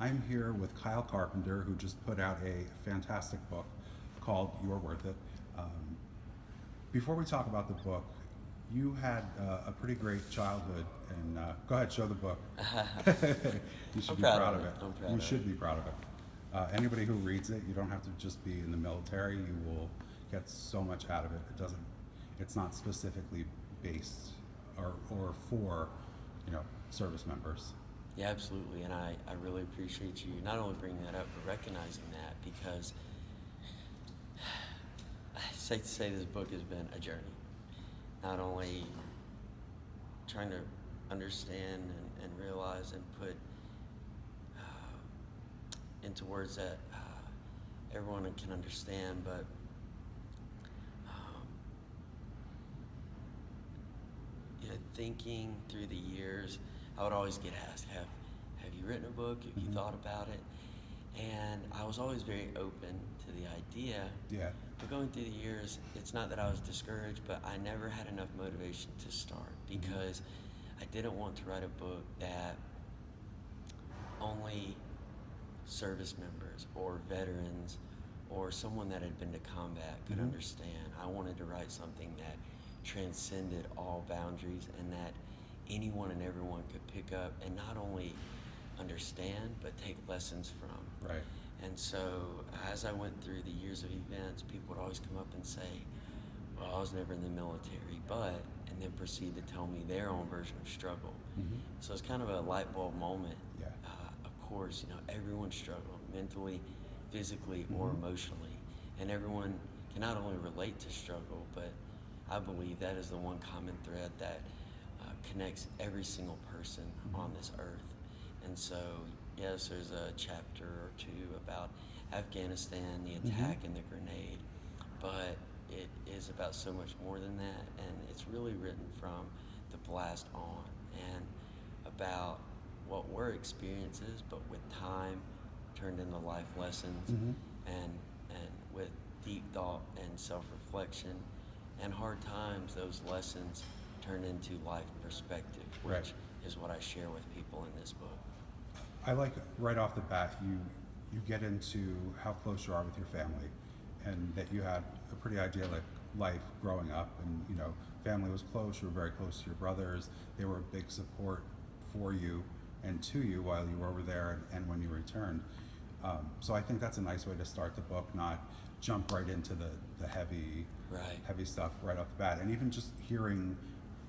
I'm here with Kyle Carpenter, who just put out a fantastic book called You're Worth It. Um, Before we talk about the book, you had a pretty great childhood, and go ahead, show the book. You should I'm be proud proud of of it. it. I'm proud You of should it. be proud of it. Anybody who reads it, you don't have to just be in the military. You will get so much out of it. It's not specifically based or for, service members. Yeah, absolutely. And I really appreciate you not only bringing that up, but recognizing that because it's safe to say this book has been a journey. Not only trying to understand and realize and put into words that everyone can understand, but um, thinking through the years, I would always get asked, have you written a book? Have you thought about it? And I was always very open to the idea. Yeah. But going through the years, it's not that I was discouraged, but I never had enough motivation to start because I didn't want to write a book that only service members or veterans or someone that had been to combat could understand. I wanted to write something that transcended all boundaries and that anyone and everyone could pick up and not only understand but take lessons from. Right. And so as I went through the years of events, people would always come up and say, well, I was never in the military, but, and then proceed to tell me their own version of struggle. So it's kind of a light bulb moment. Yeah. Of course, everyone struggled mentally, physically, or emotionally. And everyone can not only relate to struggle, but I believe that is the one common thread that connects every single person on this earth. And so, yes, there's a chapter or two about Afghanistan, the attack and the grenade, but it is about so much more than that, and it's really written from the blast on and about what were experiences, but with time turned into life lessons, and with deep thought and self-reflection and hard times, those lessons turn into life perspective, which Right. is what I share with people in this book. I like right off the bat you get into how close you are with your family, and that you had a pretty idyllic life growing up, and family was close. You were very close to your brothers. They were a big support for you and to you while you were over there and when you returned. So I think that's a nice way to start the book, not jump right into the heavy Right. heavy stuff right off the bat. And even just hearing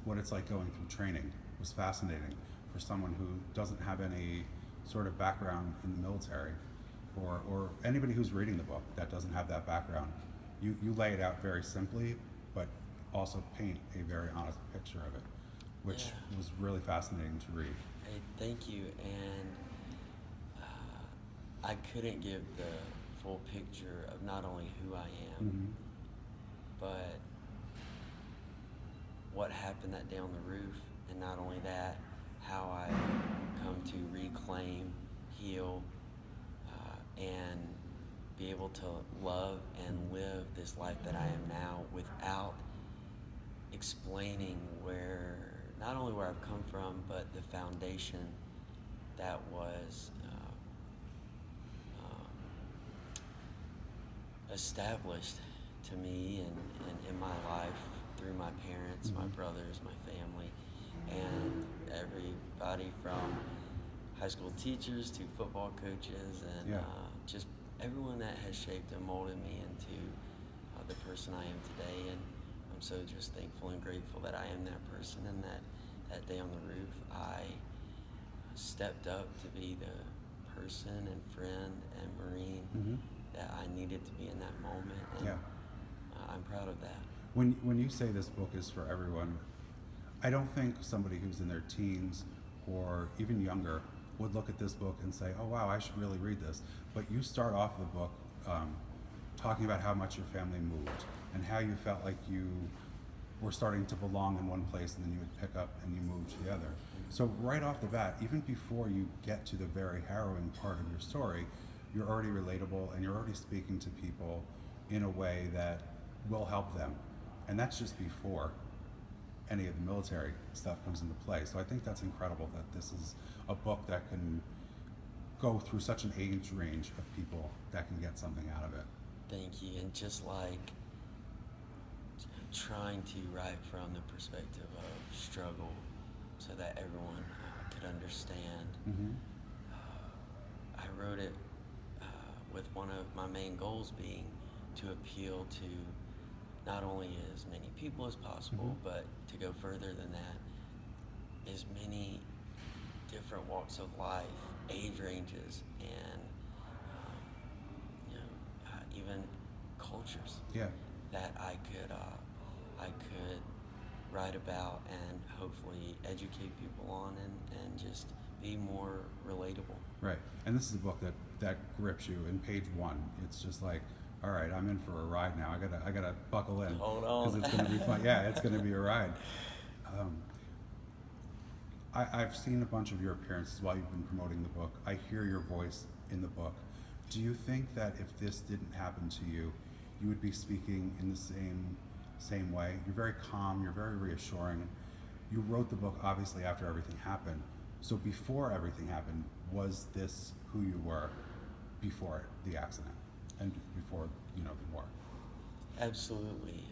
what it's like going through training was fascinating for someone who doesn't have any sort of background in the military, or anybody who's reading the book that doesn't have that background. You lay it out very simply, but also paint a very honest picture of it, which Yeah. was really fascinating to read. Hey, thank you. And I couldn't give the full picture of not only who I am, but what happened that day on the roof, and not only that, how I come to reclaim, heal, and be able to love and live this life that I am now without explaining not only where I've come from, but the foundation that was established to me and in my life through my parents, my brothers, my family, and everybody from high school teachers to football coaches and Yeah. just everyone that has shaped and molded me into the person I am today. And I'm so just thankful and grateful that I am that person, and that day on the roof I stepped up to be the person and friend and Marine that I needed to be in that moment, and Yeah. I'm proud of that. When you say this book is for everyone, I don't think somebody who's in their teens or even younger would look at this book and say, "Oh wow, I should really read this." But you start off the book talking about how much your family moved and how you felt like you were starting to belong in one place, and then you would pick up and you move to the other. So right off the bat, even before you get to the very harrowing part of your story, you're already relatable and you're already speaking to people in a way that will help them. And that's just before any of the military stuff comes into play. So I think that's incredible that this is a book that can go through such an age range of people that can get something out of it. Thank you. And just like trying to write from the perspective of struggle so that everyone could understand. Mm-hmm. I wrote it with one of my main goals being to appeal to not only as many people as possible, Mm-hmm. but to go further than that, as many different walks of life, age ranges, and even cultures Yeah. that I could write about and hopefully educate people on and just be more relatable. Right. And this is a book that grips you in page 1. It's just like, all right, I'm in for a ride now. I gotta buckle in. Hold on. Because it's gonna be fun. Yeah, it's gonna be a ride. I've seen a bunch of your appearances while you've been promoting the book. I hear your voice in the book. Do you think that if this didn't happen to you, you would be speaking in the same way? You're very calm, you're very reassuring. You wrote the book obviously after everything happened. So before everything happened, was this who you were before the accident and before, the war? Absolutely.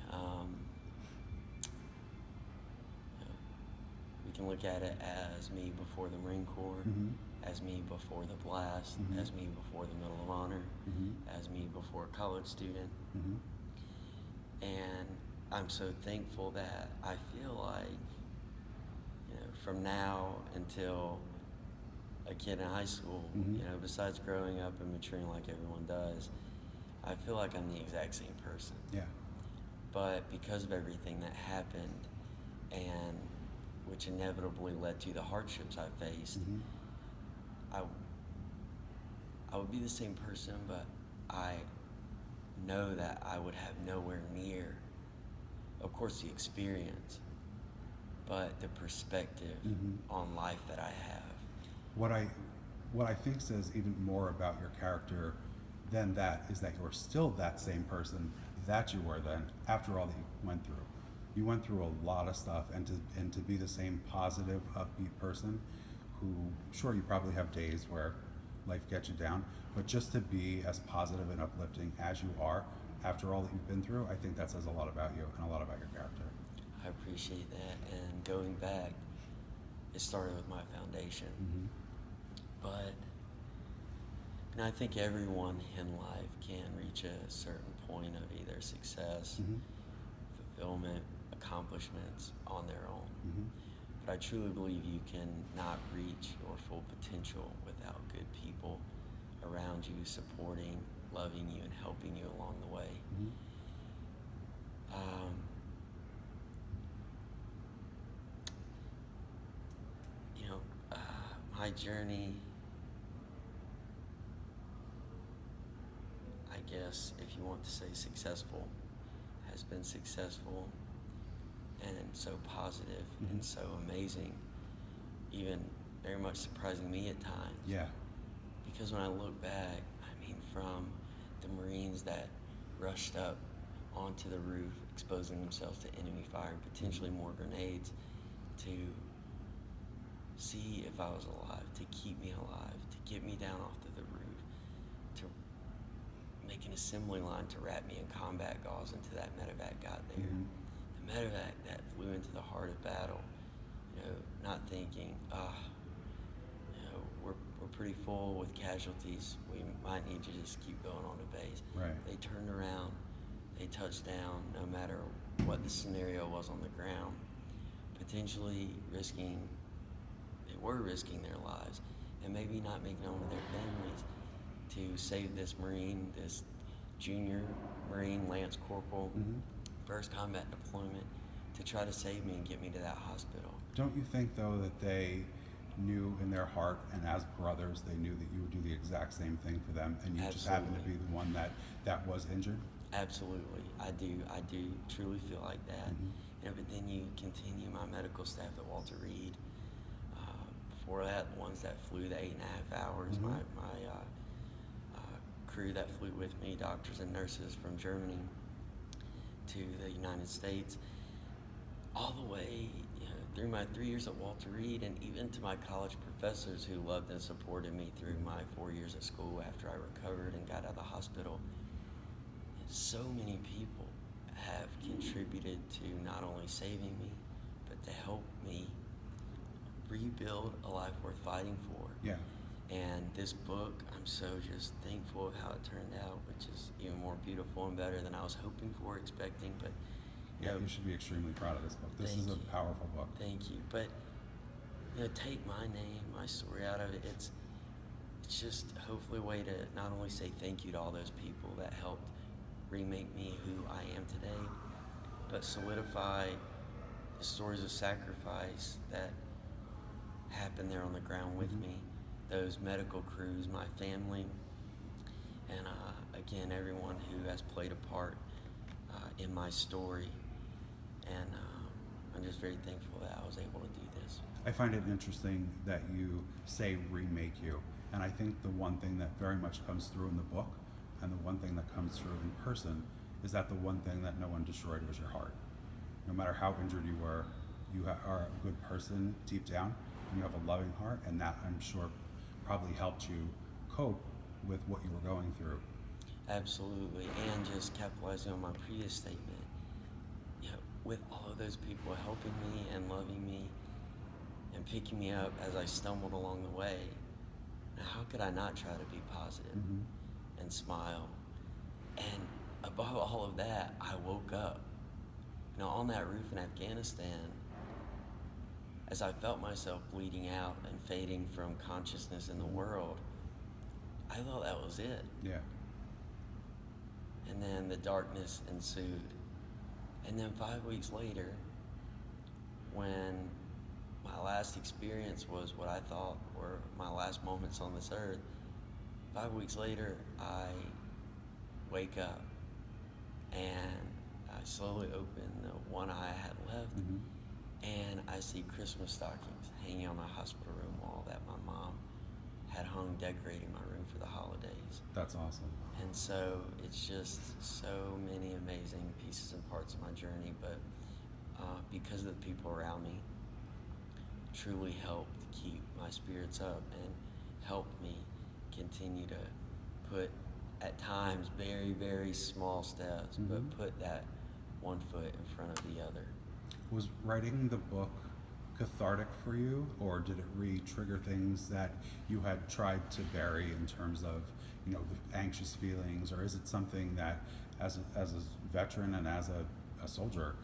We can look at it as me before the Marine Corps, Mm-hmm. as me before the blast, Mhm. as me before the Medal of Honor, Mm-hmm. as me before a college student. Mm-hmm. And I'm so thankful that I feel like, from now until a kid in high school, Mhm. besides growing up and maturing like everyone does, I feel like I'm the exact same person. Yeah. But because of everything that happened, and which inevitably led to the hardships I faced, Mm-hmm. I would be the same person, but I know that I would have nowhere near, of course, the experience, but the perspective Mhm. on life that I have. What I think says even more about your character than that is that you're still that same person that you were then after all that you went through. You went through a lot of stuff, and to be the same positive, upbeat person who, sure, you probably have days where life gets you down, but just to be as positive and uplifting as you are after all that you've been through, I think that says a lot about you and a lot about your character. I appreciate that. And going back, it started with my foundation. Mm-hmm. But I think everyone in life can reach a certain point of either success, Mm-hmm. fulfillment, accomplishments on their own. Mm-hmm. But I truly believe you can not reach your full potential without good people around you, supporting, loving you, and helping you along the way. Mm-hmm. My journey, I guess, if you want to say successful, has been successful and so positive Mm-hmm. and so amazing, even very much surprising me at times. Yeah. Because when I look back, from the Marines that rushed up onto the roof, exposing themselves to enemy fire and potentially more grenades, to see if I was alive, to keep me alive, to get me down off of the roof, to make an assembly line to wrap me in combat gauze until that medevac got there. Mm-hmm. The medevac that flew into the heart of battle, not thinking, we're pretty full with casualties. We might need to just keep going on to base. Right. They turned around, they touched down, no matter what the scenario was on the ground, potentially they were risking their lives, and maybe not making it home to their families to save this Marine, this junior Marine Lance Corporal, Mm-hmm. first combat deployment, to try to save me and get me to that hospital. Don't you think, though, that they knew in their heart, and as brothers, they knew that you would do the exact same thing for them, and you just happened to be the one that was injured? Absolutely. I do truly feel like that. Mm-hmm. But then you continue my medical staff at Walter Reed. Before that, the ones that flew the 8.5 hours, Mm-hmm. my crew that flew with me, doctors and nurses from Germany to the United States, all the way through my 3 years at Walter Reed, and even to my college professors who loved and supported me through my 4 years of school after I recovered and got out of the hospital. So many people have contributed to not only saving me, but to help me rebuild a life worth fighting for. Yeah. And this book, I'm so just thankful of how it turned out, which is even more beautiful and better than I was hoping for, expecting. But Yeah, you should be extremely proud of this book. This is a powerful book. Thank you. But take my name, my story out of it. It's just hopefully a way to not only say thank you to all those people that helped remake me who I am today, but solidify the stories of sacrifice that happened there on the ground with me, those medical crews, my family, and again, everyone who has played a part in my story. And I'm just very thankful that I was able to do this. I find it interesting that you say remake you. And I think the one thing that very much comes through in the book and the one thing that comes through in person is that the one thing that no one destroyed was your heart. No matter how injured you were, you are a good person deep down, and you have a loving heart, and that, I'm sure, probably helped you cope with what you were going through. Absolutely, and just capitalizing on my previous statement, with all of those people helping me and loving me and picking me up as I stumbled along the way, how could I not try to be positive and smile? And above all of that, I woke up. On that roof in Afghanistan, as I felt myself bleeding out and fading from consciousness in the world, I thought that was it. Yeah. And then the darkness ensued. And then 5 weeks later, when my last experience was what I thought were my last moments on this earth, 5 weeks later, I wake up and I slowly open the one eye I had left, and I see Christmas stockings hanging on my hospital room wall that my mom had hung decorating my room for the holidays. That's awesome. And so it's just so many amazing pieces and parts of my journey, but because of the people around me, truly helped keep my spirits up and helped me continue to put, at times, very, very small steps, but put that one foot in front of the other. Was writing the book cathartic for you, or did it re-trigger things that you had tried to bury in terms of, the anxious feelings, or is it something that, as a veteran and as a soldier,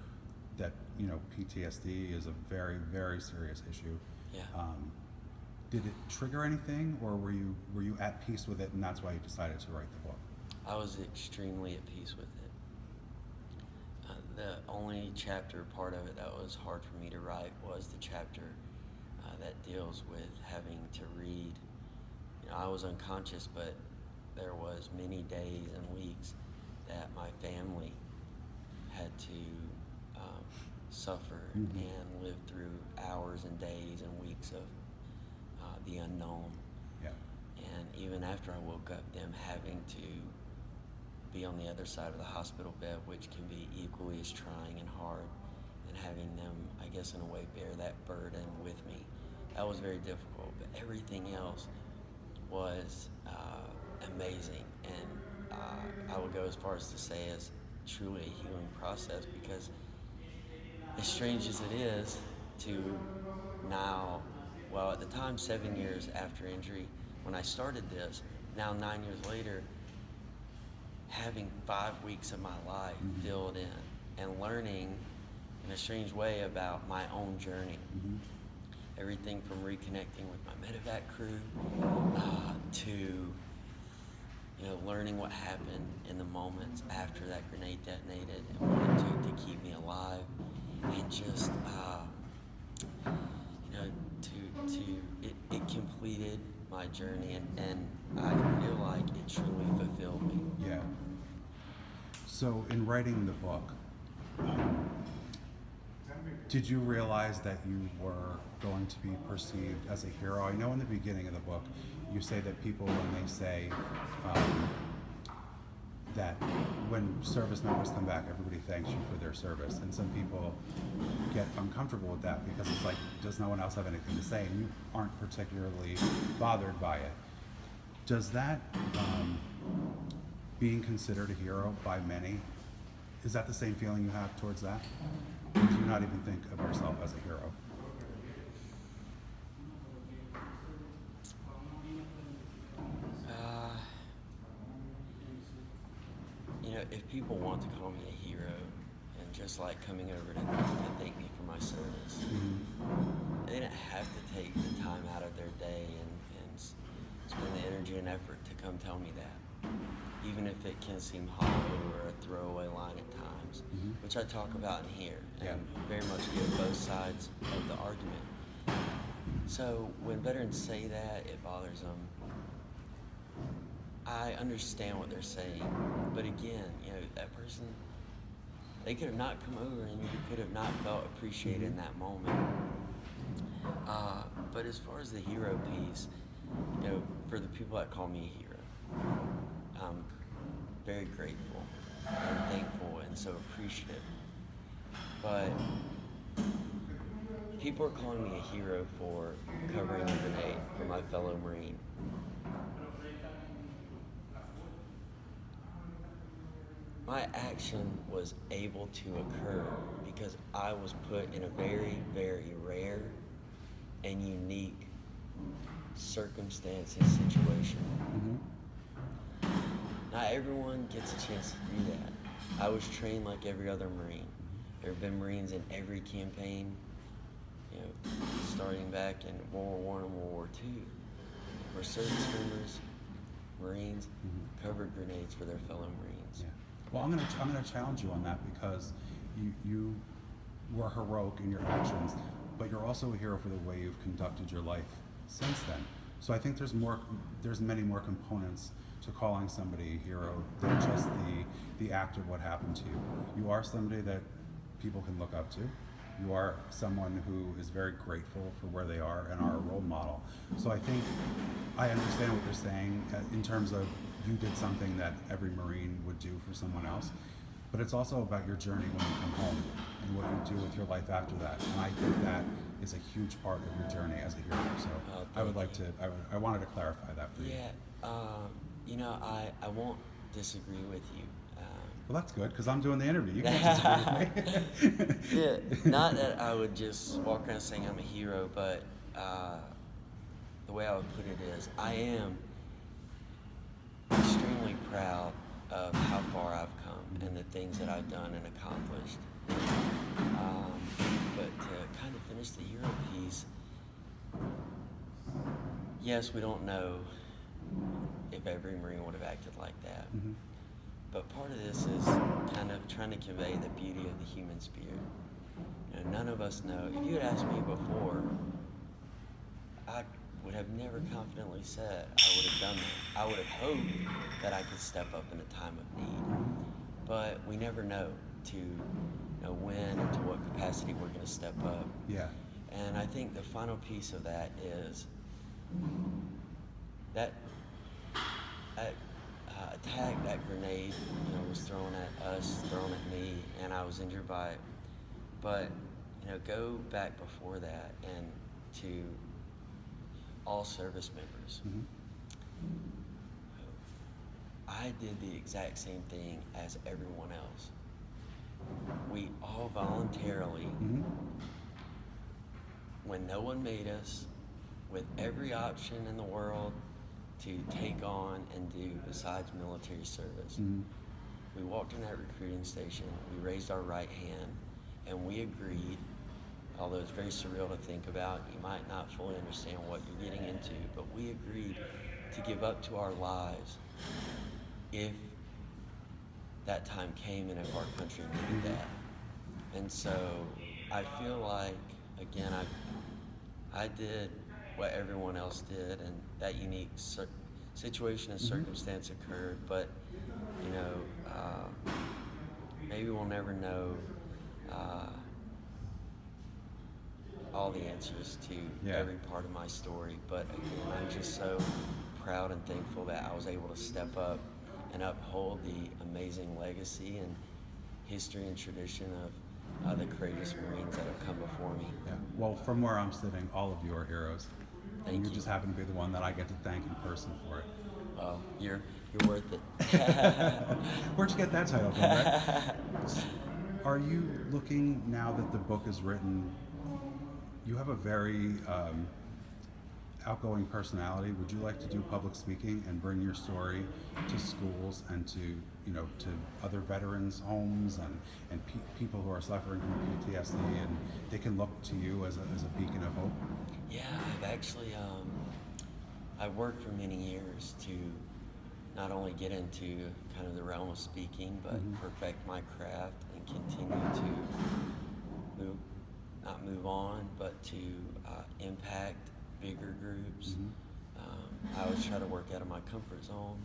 that PTSD is a very, very serious issue? Yeah. Did it trigger anything, or were you at peace with it, and that's why you decided to write the book? I was extremely at peace with it. The only chapter part of it that was hard for me to write was the chapter that deals with having to read. I was unconscious, but there was many days and weeks that my family had to suffer and live through hours and days and weeks of the unknown. Yeah. And even after I woke up, them having to be on the other side of the hospital bed, which can be equally as trying and hard, and having them, I guess in a way, bear that burden with me. That was very difficult, but everything else was amazing, and I would go as far as to say it's truly a healing process, because as strange as it is to now, well, at the time 7 years after injury, when I started this, now 9 years later, having 5 weeks of my life filled in and learning in a strange way about my own journey. Everything from reconnecting with my medevac crew to learning what happened in the moments after that grenade detonated and what it took to keep me alive, and just it completed my journey, and I feel like it truly fulfilled me. Yeah. So in writing the book, did you realize that you were going to be perceived as a hero? I know in the beginning of the book, you say that people, when they say that when service members come back, everybody thanks you for their service, and some people get uncomfortable with that because it's like, does no one else have anything to say, and you aren't particularly bothered by it. Does that being considered a hero by many, is that the same feeling you have towards that? Or do you not even think of yourself as a hero? You know, if people want to call me a hero, and just like coming over to thank me for my service, they didn't have to take the time out of their day and spend the energy and effort to come tell me that. Even if it can seem hollow or a throwaway line at times, which I talk about in here, and very much give both sides of the argument. So when veterans say that, it bothers them. I understand what they're saying, but again, you know, that person, they could have not come over and you could have not felt appreciated in that moment. But as far as the hero piece, you know, for the people that call me a hero, I'm very grateful and thankful and so appreciative. But people are calling me a hero for covering a grenade for my fellow Marine. My action was able to occur because I was put in a very, very rare and unique circumstance and situation. Not everyone gets a chance to do that. I was trained like every other Marine. There have been Marines in every campaign, you know, starting back in World War I and World War II, where service members, Marines, covered grenades for their fellow Marines. Yeah. Well, I'm gonna challenge you on that because you were heroic in your actions, but you're also a hero for the way you've conducted your life since then. So I think there's many more components to calling somebody a hero than just the act of what happened to you. You are somebody that people can look up to. You are someone who is very grateful for where they are and are a role model. So I think I understand what they're saying in terms of you did something that every Marine would do for someone else, but it's also about your journey when you come home and what you do with your life after that. And I think that is a huge part of your journey as a hero. So I wanted to clarify that for you. Yeah, you know, I won't disagree with you. Well, that's good, because I'm doing the interview. You can't disagree with me. Yeah, not that I would just walk around saying I'm a hero, but the way I would put it is, I am extremely proud of how far I've come and the things that I've done and accomplished. But to kind of finish the hero piece, yes, we don't know if every Marine would have acted like that. But part of this is kind of trying to convey the beauty of the human spirit. You know, none of us know. If you had asked me before, I would have never confidently said I would have done that. I would have hoped that I could step up in a time of need. But we never know when and to what capacity we're going to step up. Yeah. And I think the final piece of that is that attack, that grenade, you know, was thrown at us, thrown at me, and I was injured by it. But, you know, go back before that and to all service members. I did the exact same thing as everyone else. We all voluntarily, when no one made us, with every option in the world to take on and do besides military service. We walked in that recruiting station, we raised our right hand, and we agreed, although it's very surreal to think about, you might not fully understand what you're getting into, but we agreed to give up to our lives if that time came and if our country needed that. And so I feel like, again, I did what everyone else did, and that unique situation and circumstance occurred, but, you know, maybe we'll never know all the answers to every part of my story, but again, I'm just so proud and thankful that I was able to step up and uphold the amazing legacy and history and tradition of the courageous Marines that have come before me. Yeah. Well, from where I'm sitting, all of you are heroes. Thank And you you. just happen to be the one that I get to thank in person for it. Well, you're worth it. Where'd you get that title from, right? Are you looking, now that the book is written, you have a very outgoing personality. Would you like to do public speaking and bring your story to schools and to, to other veterans' homes and people who are suffering from PTSD, and they can look to you as a beacon of hope? Yeah, I've actually, I've worked for many years to not only get into kind of the realm of speaking, but perfect my craft and continue to not move on, but to impact bigger groups. I always try to work out of my comfort zone,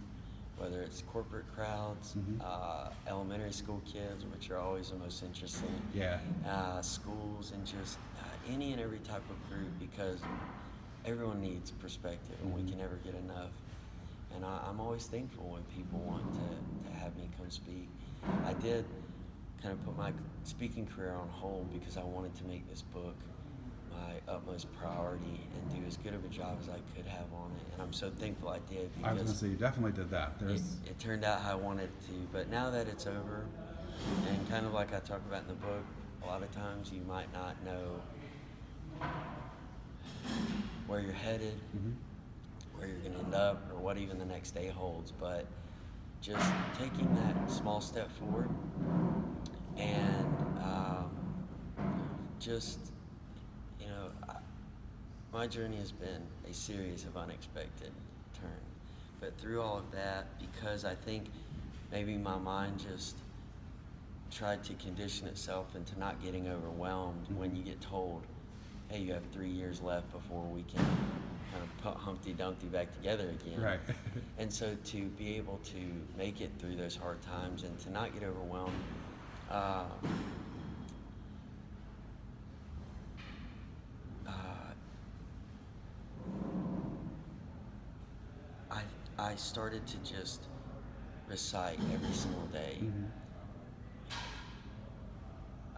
whether it's corporate crowds, elementary school kids, which are always the most interesting, schools, and just any and every type of group, because everyone needs perspective and we can never get enough. And I'm always thankful when people want to have me come speak. I did kind of put my speaking career on hold because I wanted to make this book my utmost priority and do as good of a job as I could have on it. And I'm so thankful I did, because I was going to say, you definitely did that. it turned out how I wanted it to. But now that it's over, and kind of like I talk about in the book, a lot of times you might not know where you're headed, where you're going to end up, or what even the next day holds. But just taking that small step forward and my journey has been a series of unexpected turns. But through all of that, because I think maybe my mind just tried to condition itself into not getting overwhelmed when you get told, hey, you have 3 years left before we can kind of put Humpty Dumpty back together again. Right. And so to be able to make it through those hard times and to not get overwhelmed, I started to just recite every single day.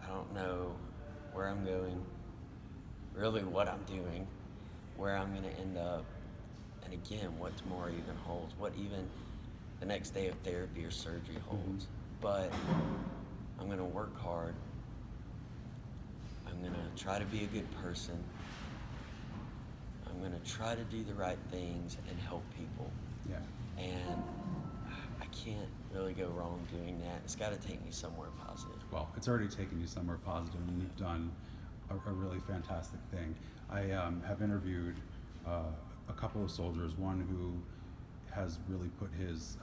I don't know where I'm going, really what I'm doing, where I'm going to end up, and again, what tomorrow even holds, what even the next day of therapy or surgery holds. But I'm going to work hard. I'm going to try to be a good person. I'm going to try to do the right things and help people. Yeah. And I can't really go wrong doing that. It's got to take me somewhere positive. Well, it's already taken you somewhere positive, and you've done a really fantastic thing. I have interviewed a couple of soldiers, one who has really put his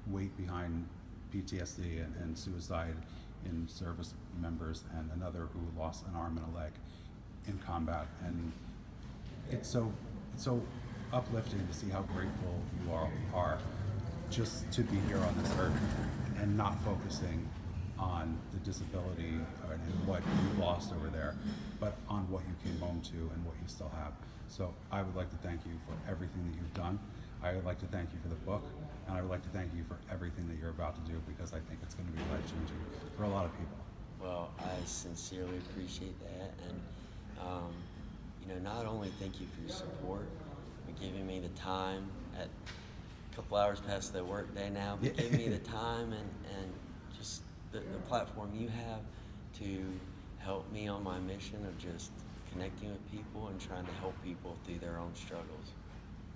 weight behind PTSD and suicide in service members, and another who lost an arm and a leg in combat. And it's so uplifting to see how grateful you are just to be here on this earth and not focusing on the disability and what you lost over there, but on what you came home to and what you still have. So I would like to thank you for everything that you've done. I would like to thank you for the book, and I would like to thank you for everything that you're about to do, because I think it's going to be life-changing for a lot of people. Well, I sincerely appreciate that, and not only thank you for your support, but giving me the time at a couple hours past the work day now, but giving me the time and just the platform you have to help me on my mission of just connecting with people and trying to help people through their own struggles.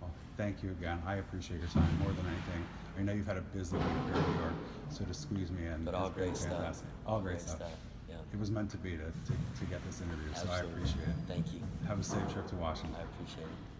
Well, thank you again. I appreciate your time more than anything. I know you've had a busy week here in New York, so to squeeze me in, But all great stuff. Fantastic. All great stuff. Yeah. It was meant to be to get this interview, Absolutely. so I appreciate it. Thank you. Have a safe trip to Washington. I appreciate it.